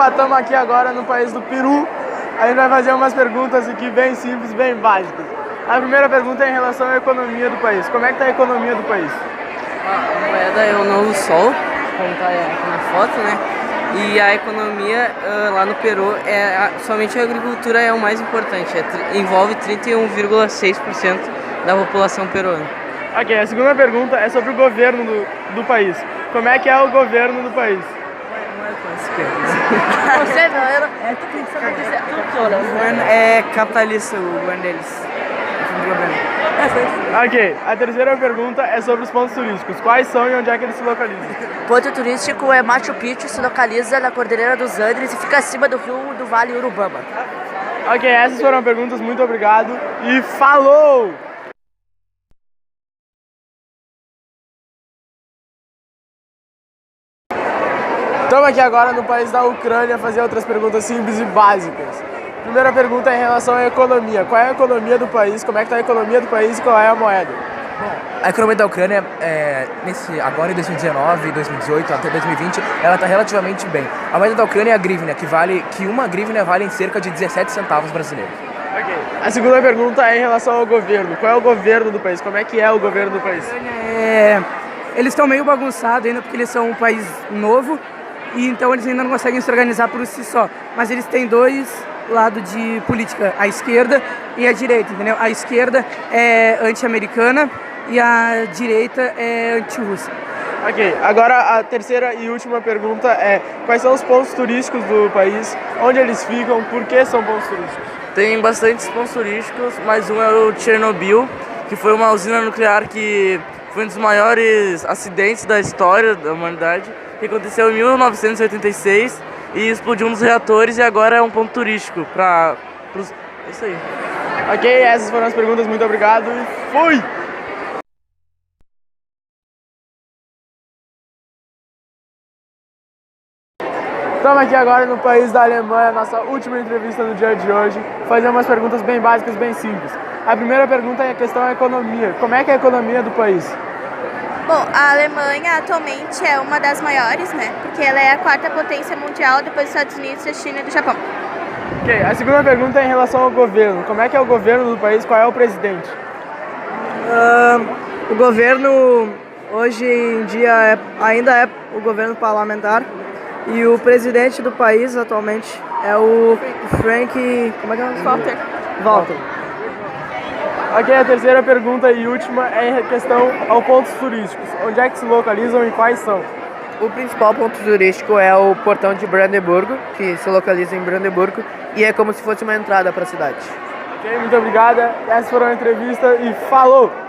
estamos aqui agora no país do Peru. A gente vai fazer umas perguntas aqui bem simples, bem básicas. A primeira pergunta é em relação à economia do país. Como é que está a economia do país? A moeda é o novo sol, como está aqui na foto, né? E a economia lá no Peru, somente a agricultura é o mais importante, envolve 31,6% da população peruana. Ok, a segunda pergunta é sobre o governo do país. Como é que é o governo do país? Você não era. O governo é capitalista, o governo deles. Ok, a terceira pergunta é sobre os pontos turísticos. Quais são e onde é que eles se localizam? Ponto turístico é Machu Picchu, se localiza na Cordilheira dos Andes e fica acima do rio do Vale Urubamba. Ok, essas foram perguntas, muito obrigado e falou! Estamos aqui agora no país da Ucrânia fazer outras perguntas simples e básicas. Primeira pergunta é em relação à economia. Qual é a economia do país? Como é que está a economia do país e qual é a moeda? A economia da Ucrânia, agora em 2019, 2018 até 2020, ela está relativamente bem. A moeda da Ucrânia é a grivna, que uma grivna vale em cerca de 17 centavos brasileiros. Ok. A segunda pergunta é em relação ao governo. Qual é o governo do país? Como é que é o governo do país? Eles estão meio bagunçados ainda porque eles são um país novo e então eles ainda não conseguem se organizar por si só. Mas eles têm dois lados de política, a esquerda e a direita, entendeu? A esquerda é anti-americana e a direita é anti-russa. Ok, agora a terceira e última pergunta é: quais são os pontos turísticos do país, onde eles ficam, por que são pontos turísticos? Tem bastantes pontos turísticos, mas um é o Chernobyl, que foi uma usina nuclear que foi um dos maiores acidentes da história da humanidade, que aconteceu em 1986 e explodiu um dos reatores e agora é um ponto turístico é isso aí. Ok, essas foram as perguntas, muito obrigado e fui! Estamos aqui agora no país da Alemanha, nossa última entrevista do dia de hoje, fazer umas perguntas bem básicas, bem simples. A primeira pergunta é a questão da economia. Como é que é a economia do país? Bom, a Alemanha atualmente é uma das maiores, né? Porque ela é a quarta potência mundial depois dos Estados Unidos, da China e do Japão. Ok, a segunda pergunta é em relação ao governo. Como é que é o governo do país? Qual é o presidente? O governo hoje em dia ainda é o governo parlamentar e o presidente do país atualmente é o Frank... Como é que é o nome? Walter. Ok, a terceira pergunta e última é em questão aos pontos turísticos. Onde é que se localizam e quais são? O principal ponto turístico é o Portão de Brandeburgo, que se localiza em Brandeburgo, e é como se fosse uma entrada para a cidade. Ok, muito obrigada. Essas foram a entrevista e falou!